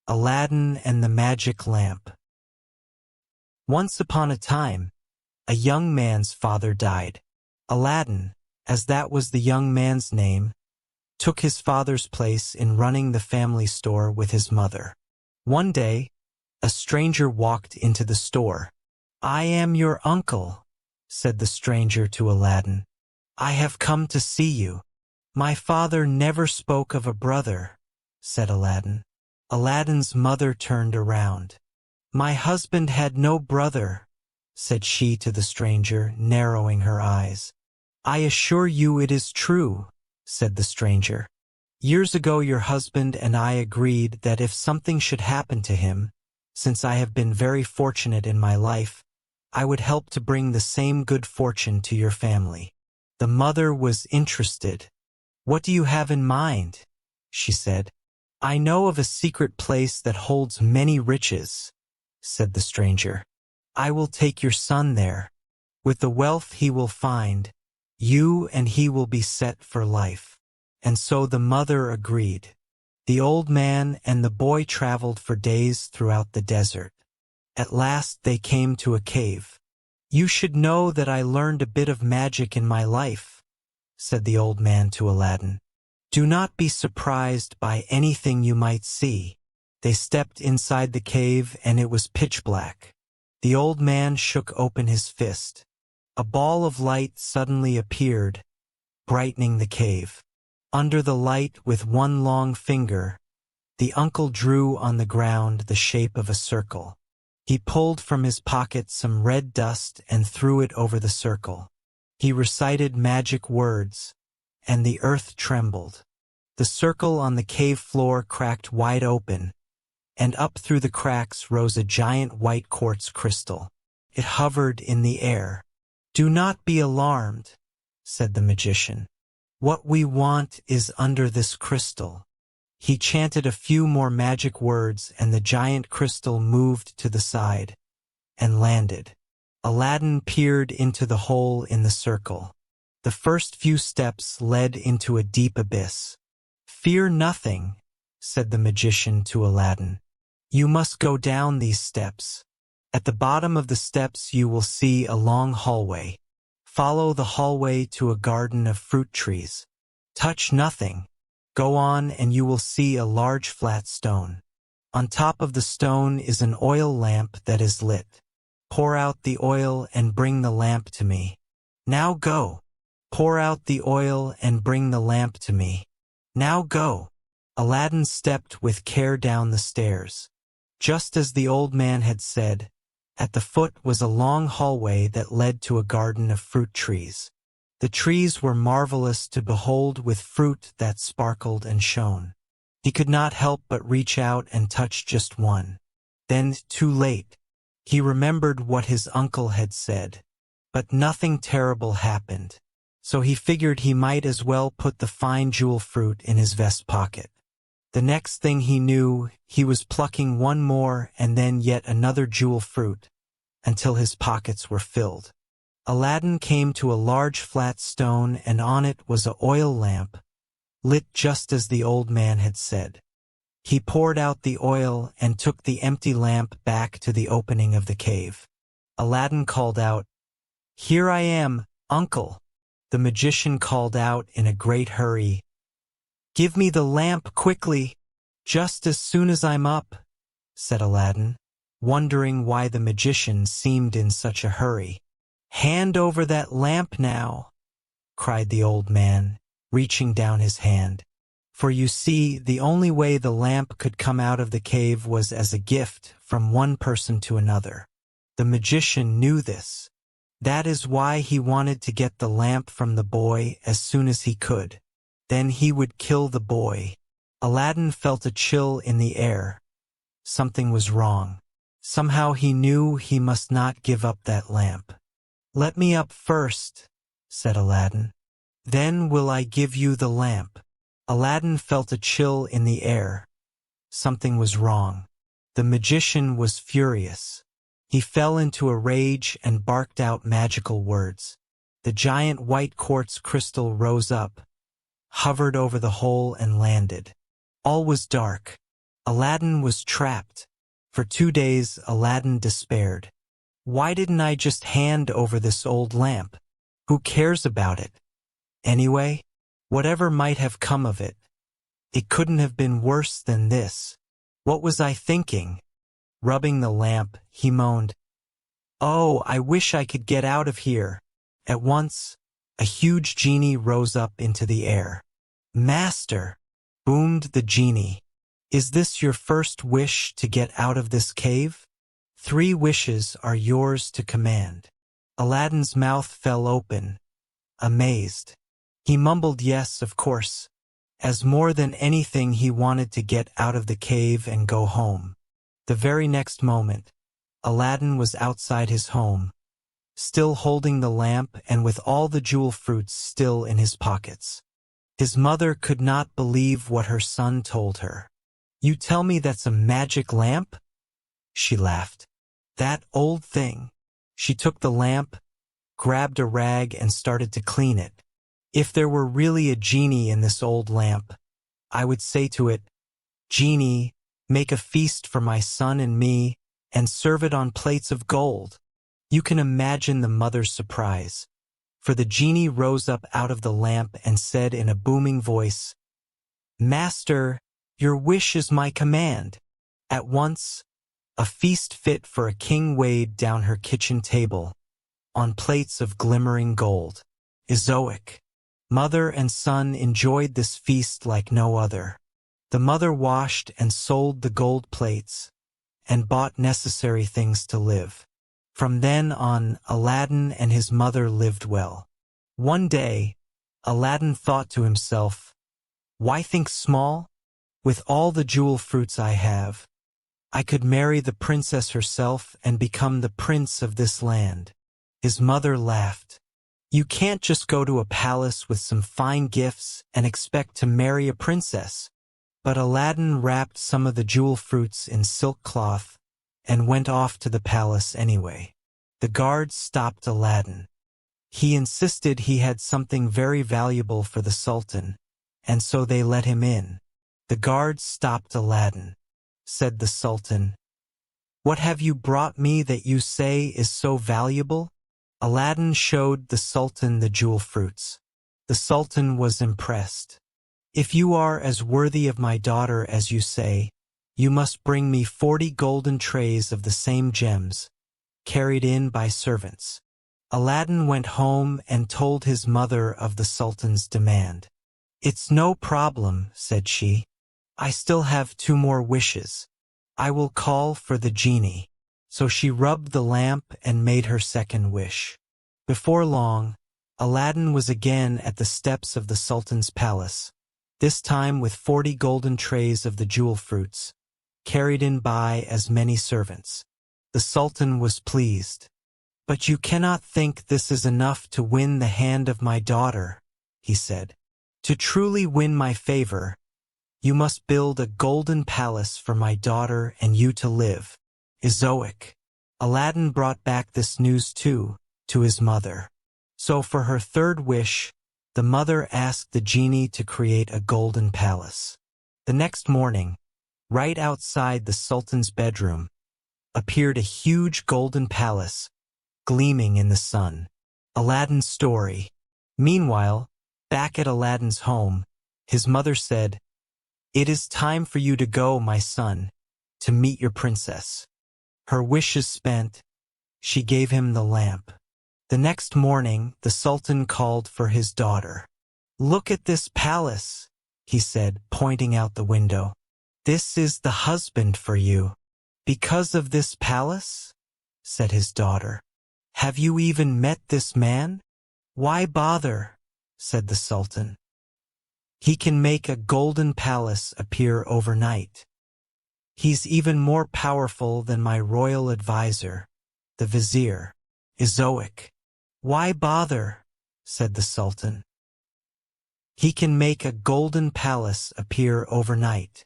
Aladdin and the Magic Lamp. Once upon a time, a young man's father died. Aladdin, as that was the young man's name, took his father's place in running the family store with his mother. One day, a stranger walked into the store. "I am your uncle," said the stranger to Aladdin. "I have come to see you." "My father never spoke of a brother," said Aladdin. Aladdin's mother turned around. "My husband had no brother," said she to the stranger, narrowing her eyes. "I assure you it is true," said the stranger. "Years ago your husband and I agreed that if something should happen to him, since I have been very fortunate in my life, I would help to bring the same good fortune to your family." The mother was interested. "What do you have in mind?" she said. "I know of a secret place that holds many riches," said the stranger. "I will take your son there. With the wealth he will find, you and he will be set for life." And so the mother agreed. The old man and the boy traveled for days throughout the desert. At last they came to a cave. "You should know that I learned a bit of magic in my life," said the old man to Aladdin. "Do not be surprised by anything you might see." They stepped inside the cave and it was pitch black. The old man shook open his fist. A ball of light suddenly appeared, brightening the cave. Under the light, with one long finger, the uncle drew on the ground the shape of a circle. He pulled from his pocket some red dust and threw it over the circle. He recited magic words, and the earth trembled. The circle on the cave floor cracked wide open, and up through the cracks rose a giant white quartz crystal. It hovered in the air. "Do not be alarmed," said the magician. "What we want is under this crystal." He chanted a few more magic words and the giant crystal moved to the side and landed. Aladdin peered into the hole in the circle. The first few steps led into a deep abyss. "Fear nothing," said the magician to Aladdin. "You must go down these steps. At the bottom of the steps you will see a long hallway. Follow the hallway to a garden of fruit trees. Touch nothing. Go on and you will see a large flat stone. On top of the stone is an oil lamp that is lit. Pour out the oil and bring the lamp to me. Now go. Pour out the oil and bring the lamp to me. Now go." Aladdin stepped with care down the stairs. Just as the old man had said, at the foot was a long hallway that led to a garden of fruit trees. The trees were marvelous to behold, with fruit that sparkled and shone. He could not help but reach out and touch just one. Then, too late, he remembered what his uncle had said. But nothing terrible happened, so he figured he might as well put the fine jewel fruit in his vest pocket. The next thing he knew, he was plucking one more and then yet another jewel fruit, until his pockets were filled. Aladdin came to a large flat stone, and on it was an oil lamp, lit just as the old man had said. He poured out the oil and took the empty lamp back to the opening of the cave. Aladdin called out, "Here I am, uncle." The magician called out in a great hurry, "Give me the lamp quickly." "Just as soon as I'm up," said Aladdin, wondering why the magician seemed in such a hurry. "Hand over that lamp now," cried the old man, reaching down his hand. For you see, the only way the lamp could come out of the cave was as a gift from one person to another. The magician knew this. That is why he wanted to get the lamp from the boy as soon as he could. Then he would kill the boy. Aladdin felt a chill in the air. Something was wrong. Somehow he knew he must not give up that lamp. "Let me up first," said Aladdin. "Then will I give you the lamp." Aladdin felt a chill in the air. Something was wrong. The magician was furious. He fell into a rage and barked out magical words. The giant white quartz crystal rose up, hovered over the hole and landed. All was dark. Aladdin was trapped. For 2 days, Aladdin despaired. Why didn't I just hand over this old lamp? Who cares about it? Anyway, whatever might have come of it, it couldn't have been worse than this. What was I thinking? Rubbing the lamp, he moaned, "Oh, I wish I could get out of here." At once, a huge genie rose up into the air. "Master," boomed the genie, "is this your first wish to get out of this cave? 3 wishes are yours to command." Aladdin's mouth fell open, amazed. He mumbled yes, of course, as more than anything he wanted to get out of the cave and go home. The very next moment, Aladdin was outside his home, still holding the lamp and with all the jewel fruits still in his pockets. His mother could not believe what her son told her. "You tell me that's a magic lamp?" She laughed. "That old thing." She took the lamp, grabbed a rag and started to clean it. "If there were really a genie in this old lamp, I would say to it, 'Genie, make a feast for my son and me, and serve it on plates of gold.'" You can imagine the mother's surprise, for the genie rose up out of the lamp and said in a booming voice, "Master, your wish is my command." At once, a feast fit for a king weighed down her kitchen table, on plates of glimmering gold. Ezoic. Mother and son enjoyed this feast like no other. The mother washed and sold the gold plates, and bought necessary things to live. From then on, Aladdin and his mother lived well. One day, Aladdin thought to himself, "Why think small? With all the jewel fruits I have, I could marry the princess herself and become the prince of this land." His mother laughed. "You can't just go to a palace with some fine gifts and expect to marry a princess." But Aladdin wrapped some of the jewel fruits in silk cloth and went off to the palace anyway. The guards stopped Aladdin. He insisted he had something very valuable for the Sultan, and so they let him in. "The guards stopped Aladdin," said the Sultan. "What have you brought me that you say is so valuable?" Aladdin showed the Sultan the jewel fruits. The Sultan was impressed. "If you are as worthy of my daughter as you say, you must bring me 40 golden trays of the same gems, carried in by servants." Aladdin went home and told his mother of the Sultan's demand. "It's no problem," said she. "I still have 2 more wishes. I will call for the genie." So she rubbed the lamp and made her second wish. Before long, Aladdin was again at the steps of the Sultan's palace, this time with 40 golden trays of the jewel fruits, carried in by as many servants. The Sultan was pleased. "But you cannot think this is enough to win the hand of my daughter," he said. "To truly win my favor, you must build a golden palace for my daughter and you to live." Ezoic. Aladdin brought back this news too, to his mother. So for her third wish, the mother asked the genie to create a golden palace. The next morning, right outside the Sultan's bedroom, appeared a huge golden palace, gleaming in the sun. Aladdin's story. Meanwhile, back at Aladdin's home, his mother said, "It is time for you to go, my son, to meet your princess." Her wishes spent, she gave him the lamp. The next morning, the Sultan called for his daughter. "Look at this palace," he said, pointing out the window. "This is the husband for you." "Because of this palace?" said his daughter. "Have you even met this man?" "Why bother?" said the Sultan. "He can make a golden palace appear overnight. He's even more powerful than my royal advisor, the vizier." Ezoic. "Why bother?" said the Sultan. "He can make a golden palace appear overnight."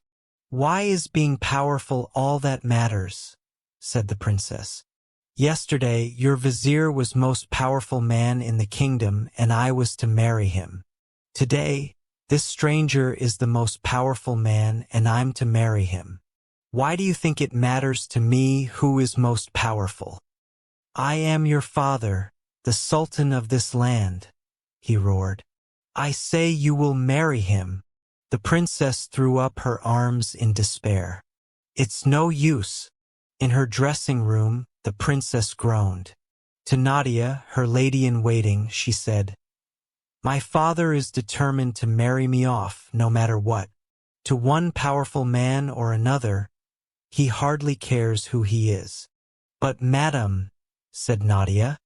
"Why is being powerful all that matters?" said the princess. "Yesterday your vizier was most powerful man in the kingdom and I was to marry him. Today, this stranger is the most powerful man and I'm to marry him. Why do you think it matters to me who is most powerful? I am your father, the Sultan of this land, he roared. I say you will marry him. The princess threw up her arms in despair. It's no use. In her dressing room, the princess groaned. To Nadia, her lady-in-waiting, she said, My father is determined to marry me off, no matter what. To one powerful man or another, he hardly cares who he is. But madam, said Nadia,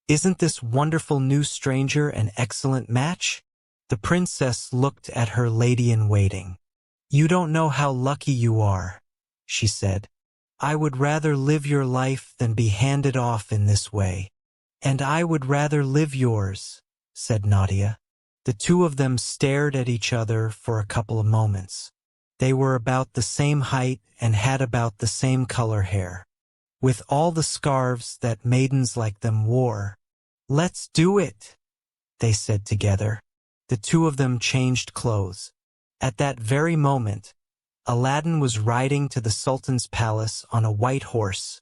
isn't this wonderful new stranger an excellent match? The princess looked at her lady-in-waiting. You don't know how lucky you are, she said. I would rather live your life than be handed off in this way. And I would rather live yours, said Nadia. The two of them stared at each other for a couple of moments. They were about the same height and had about the same color hair. With all the scarves that maidens like them wore. Let's do it, they said together. The two of them changed clothes. At that very moment, Aladdin was riding to the Sultan's palace on a white horse,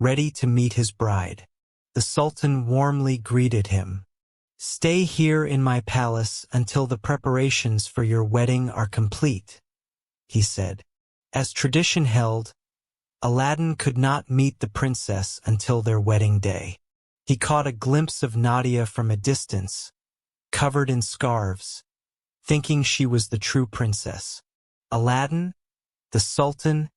ready to meet his bride. The Sultan warmly greeted him. Stay here in my palace until the preparations for your wedding are complete, he said. As tradition held, Aladdin could not meet the princess until their wedding day. He caught a glimpse of Nadia from a distance, covered in scarves, thinking she was the true princess. Aladdin, the Sultan,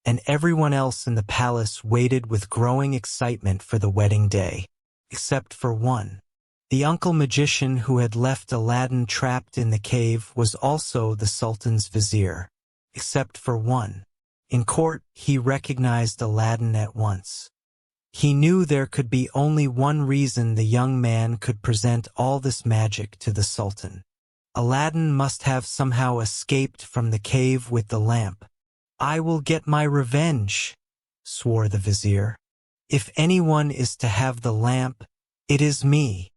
and everyone else in the palace waited with growing excitement for the wedding day, except for one. The uncle magician who had left Aladdin trapped in the cave was also the Sultan's vizier, except for one. In court, he recognized Aladdin at once. He knew there could be only one reason the young man could present all this magic to the Sultan. Aladdin must have somehow escaped from the cave with the lamp. I will get my revenge, swore the vizier. If anyone is to have the lamp, it is me.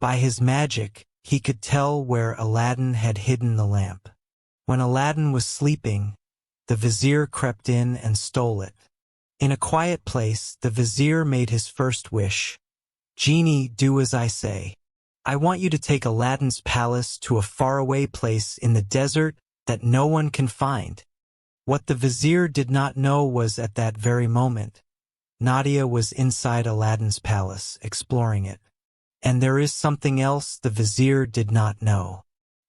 By his magic, he could tell where Aladdin had hidden the lamp. When Aladdin was sleeping, the vizier crept in and stole it. In a quiet place, the vizier made his first wish. Genie, do as I say. I want you to take Aladdin's palace to a faraway place in the desert that no one can find. What the vizier did not know was at that very moment, Nadia was inside Aladdin's palace, exploring it. And there is something else the vizier did not know.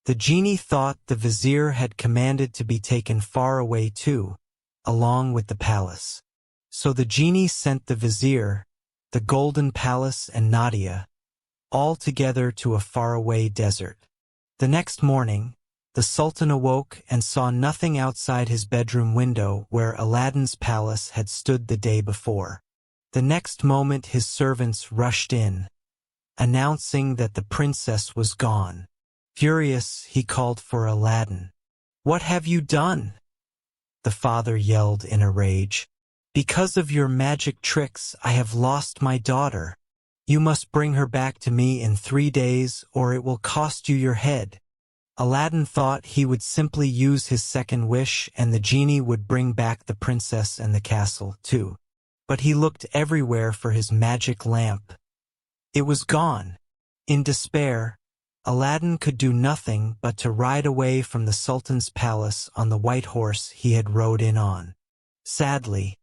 The genie thought the vizier had commanded to be taken far away too, along with the palace. So the genie sent the vizier, the golden palace and Nadia, all together to a faraway desert. The next morning, the Sultan awoke and saw nothing outside his bedroom window where Aladdin's palace had stood the day before. The next moment his servants rushed in, announcing that the princess was gone. Furious, he called for Aladdin. What have you done? The father yelled in a rage. Because of your magic tricks, I have lost my daughter. You must bring her back to me in 3 days, or it will cost you your head. Aladdin thought he would simply use his second wish and the genie would bring back the princess and the castle, too. But he looked everywhere for his magic lamp. It was gone. In despair, Aladdin could do nothing but to ride away from the Sultan's palace on the white horse he had rode in on. Sadly,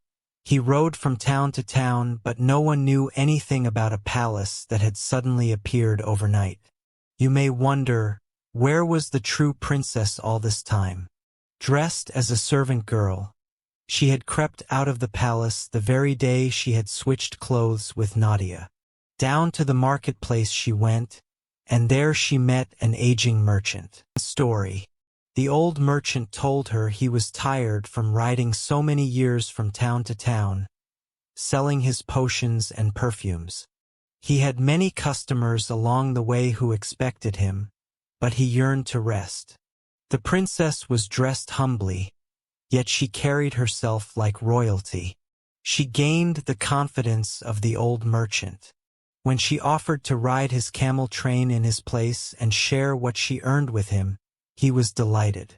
he rode from town to town, but no one knew anything about a palace that had suddenly appeared overnight. You may wonder, where was the true princess all this time? Dressed as a servant girl, she had crept out of the palace the very day she had switched clothes with Nadia. Down to the marketplace she went, and there she met an aging merchant. Story. The old merchant told her he was tired from riding so many years from town to town, selling his potions and perfumes. He had many customers along the way who expected him, but he yearned to rest. The princess was dressed humbly, yet she carried herself like royalty. She gained the confidence of the old merchant. When she offered to ride his camel train in his place and share what she earned with him, he was delighted.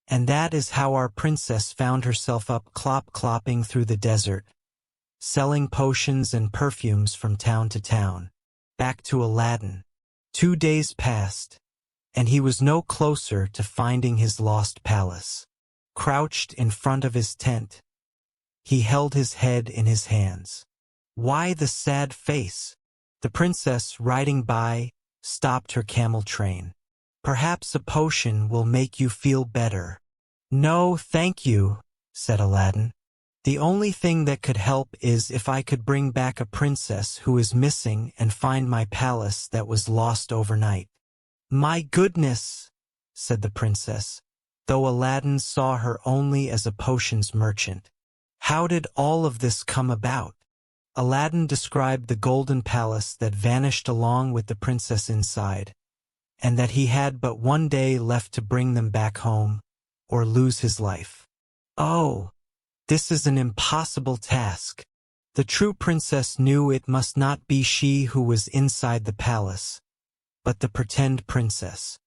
And that is how our princess found herself up clopping through the desert, selling potions and perfumes from town to town. Back to Aladdin. 2 days passed, and he was no closer to finding his lost palace. Crouched in front of his tent, he held his head in his hands. Why the sad face? The princess, riding by, stopped her camel train. Perhaps a potion will make you feel better. No, thank you, said Aladdin. The only thing that could help is if I could bring back a princess who is missing and find my palace that was lost overnight. My goodness, said the princess, though Aladdin saw her only as a potions merchant. How did all of this come about? Aladdin described the golden palace that vanished along with the princess inside, and that he had but 1 day left to bring them back home, or lose his life. Oh, this is an impossible task. The true princess knew it must not be she who was inside the palace, but the pretend princess.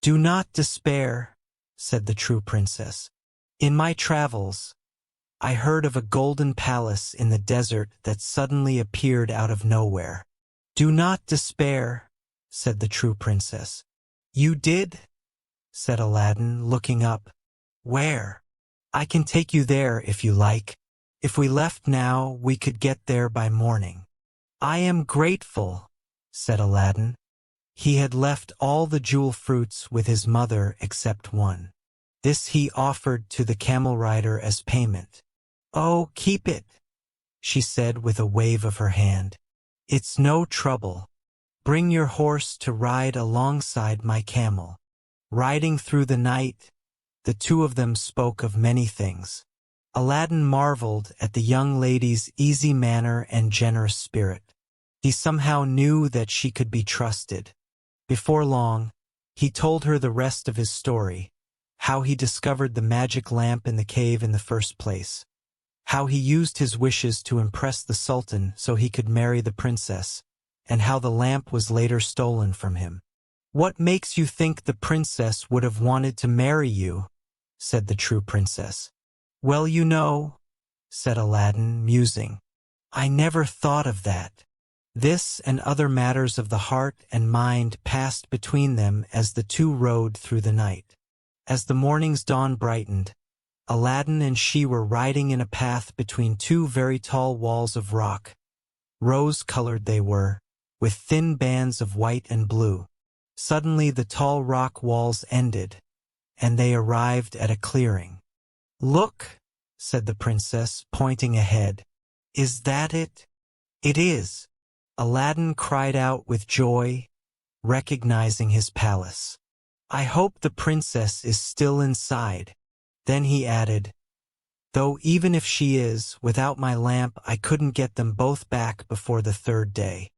Do not despair, said the true princess. In my travels, I heard of a golden palace in the desert that suddenly appeared out of nowhere. Do not despair, said the true princess. You did? Said Aladdin, looking up. Where? I can take you there if you like. If we left now, we could get there by morning. I am grateful, said Aladdin. He had left all the jewel fruits with his mother except one. This he offered to the camel rider as payment. Oh, keep it, she said with a wave of her hand. It's no trouble. Bring your horse to ride alongside my camel. Riding through the night, the two of them spoke of many things. Aladdin marveled at the young lady's easy manner and generous spirit. He somehow knew that she could be trusted. Before long, he told her the rest of his story, how he discovered the magic lamp in the cave in the first place, how he used his wishes to impress the Sultan so he could marry the princess, and how the lamp was later stolen from him. What makes you think the princess would have wanted to marry you? Said the true princess. Well, you know, said Aladdin, musing, I never thought of that. This and other matters of the heart and mind passed between them as the two rode through the night. As the morning's dawn brightened, Aladdin and she were riding in a path between two very tall walls of rock. Rose-colored they were, with thin bands of white and blue. Suddenly the tall rock walls ended, and they arrived at a clearing. Look, said the princess, pointing ahead. Is that it? It is. Aladdin cried out with joy, recognizing his palace. I hope the princess is still inside. Then he added, though even if she is, without my lamp I couldn't get them both back before the 3rd day.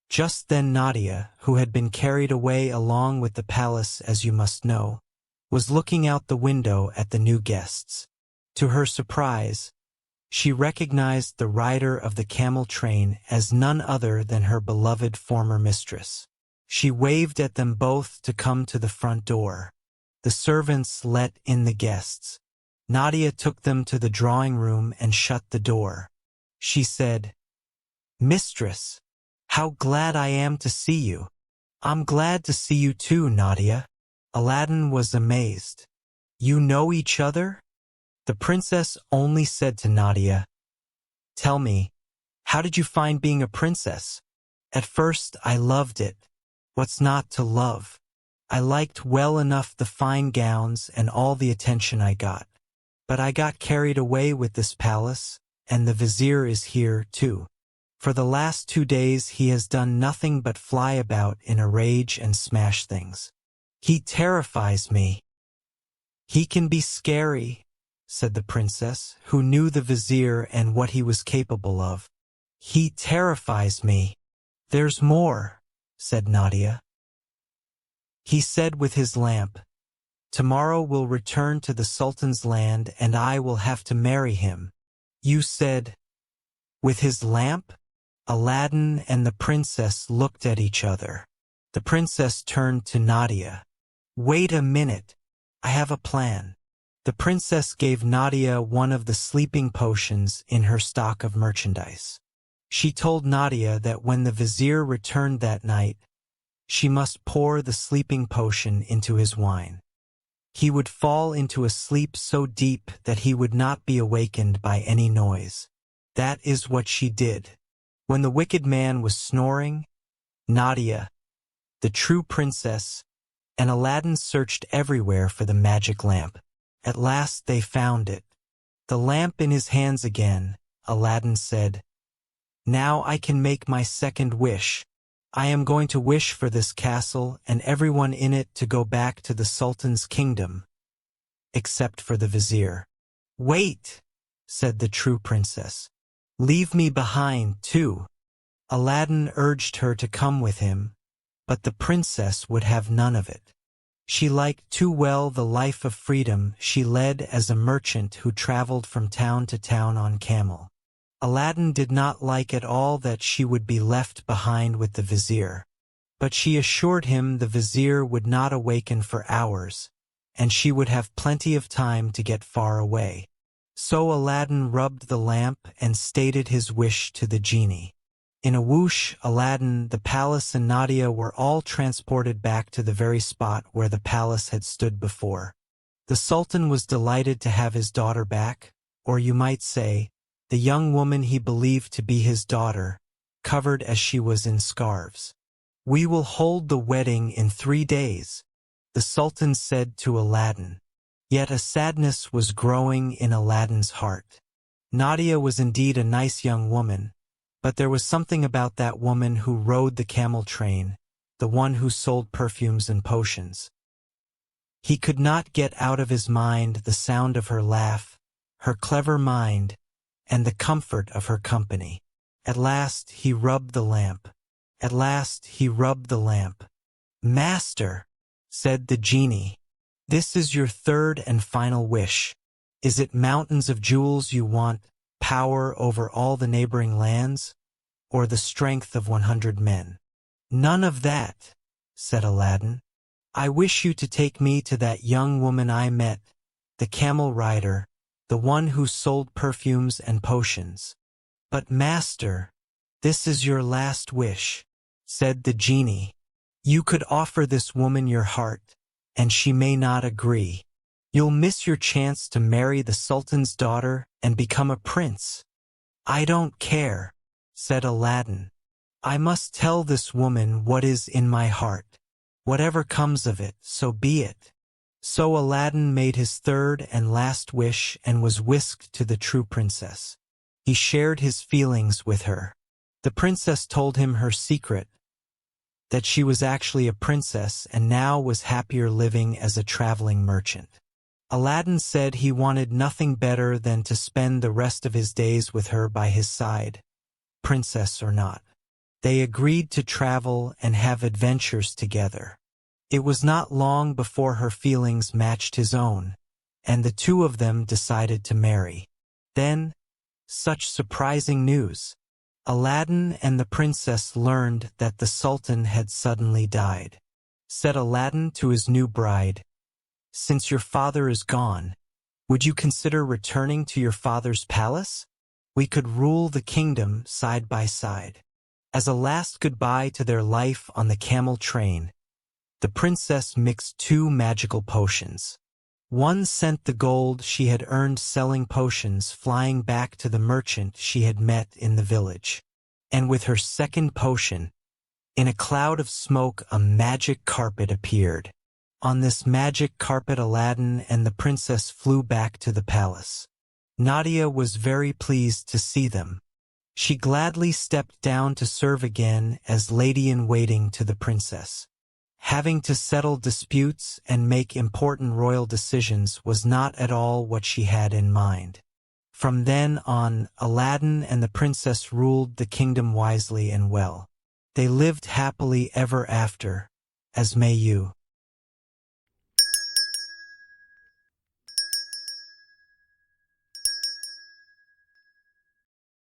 Just then Nadia, who had been carried away along with the palace as you must know, was looking out the window at the new guests. To her surprise, she recognized the rider of the camel train as none other than her beloved former mistress. She waved at them both to come to the front door. The servants let in the guests. Nadia took them to the drawing room and shut the door. She said, Mistress, how glad I am to see you. I'm glad to see you too, Nadia. Aladdin was amazed. You know each other? The princess only said to Nadia, Tell me, how did you find being a princess? At first I loved it. What's not to love? I liked well enough the fine gowns and all the attention I got. But I got carried away with this palace, and the vizier is here too. For the last 2 days he has done nothing but fly about in a rage and smash things. He terrifies me. He can be scary, said the princess, who knew the vizier and what he was capable of. He terrifies me. There's more, said Nadia. He said with his lamp, Tomorrow we'll return to the Sultan's land and I will have to marry him. You said, with his lamp? Aladdin and the princess looked at each other. The princess turned to Nadia. Wait a minute. I have a plan. The princess gave Nadia one of the sleeping potions in her stock of merchandise. She told Nadia that when the vizier returned that night, she must pour the sleeping potion into his wine. He would fall into a sleep so deep that he would not be awakened by any noise. That is what she did. When the wicked man was snoring, Nadia, the true princess, and Aladdin searched everywhere for the magic lamp. At last they found it. The lamp in his hands again, Aladdin said, "Now I can make my second wish. I am going to wish for this castle and everyone in it to go back to the Sultan's kingdom, except for the vizier." "Wait," said the true princess. "Leave me behind, too." Aladdin urged her to come with him, but the princess would have none of it. She liked too well the life of freedom she led as a merchant who traveled from town to town on camel. Aladdin did not like at all that she would be left behind with the vizier, but she assured him the vizier would not awaken for hours, and she would have plenty of time to get far away. So Aladdin rubbed the lamp and stated his wish to the genie. In a whoosh, Aladdin, the palace, and Nadia were all transported back to the very spot where the palace had stood before. The Sultan was delighted to have his daughter back, or you might say, the young woman he believed to be his daughter, covered as she was in scarves. "We will hold the wedding in 3 days," the Sultan said to Aladdin. Yet a sadness was growing in Aladdin's heart. Nadia was indeed a nice young woman, but there was something about that woman who rode the camel train, the one who sold perfumes and potions. He could not get out of his mind the sound of her laugh, her clever mind, and the comfort of her company. At last he rubbed the lamp. At last he rubbed the lamp. "Master," said the genie, "this is your third and final wish. Is it mountains of jewels you want, power over all the neighboring lands, or the strength of 100 men?" "None of that," said Aladdin. "I wish you to take me to that young woman I met, the camel rider, the one who sold perfumes and potions." "But master, this is your last wish," said the genie. "You could offer this woman your heart, and she may not agree. You'll miss your chance to marry the Sultan's daughter and become a prince." "I don't care," said Aladdin. "I must tell this woman what is in my heart. Whatever comes of it, so be it." So Aladdin made his third and last wish and was whisked to the true princess. He shared his feelings with her. The princess told him her secret, that she was actually a princess and now was happier living as a traveling merchant. Aladdin said he wanted nothing better than to spend the rest of his days with her by his side, princess or not. They agreed to travel and have adventures together. It was not long before her feelings matched his own, and the two of them decided to marry. Then, such surprising news! Aladdin and the princess learned that the Sultan had suddenly died. Said Aladdin to his new bride, "Since your father is gone, would you consider returning to your father's palace? We could rule the kingdom side by side." As a last goodbye to their life on the camel train, the princess mixed 2 magical potions. One sent the gold she had earned selling potions flying back to the merchant she had met in the village. And with her second potion, in a cloud of smoke a magic carpet appeared. On this magic carpet Aladdin and the princess flew back to the palace. Nadia was very pleased to see them. She gladly stepped down to serve again as lady-in-waiting to the princess. Having to settle disputes and make important royal decisions was not at all what she had in mind. From then on, Aladdin and the princess ruled the kingdom wisely and well. They lived happily ever after, as may you.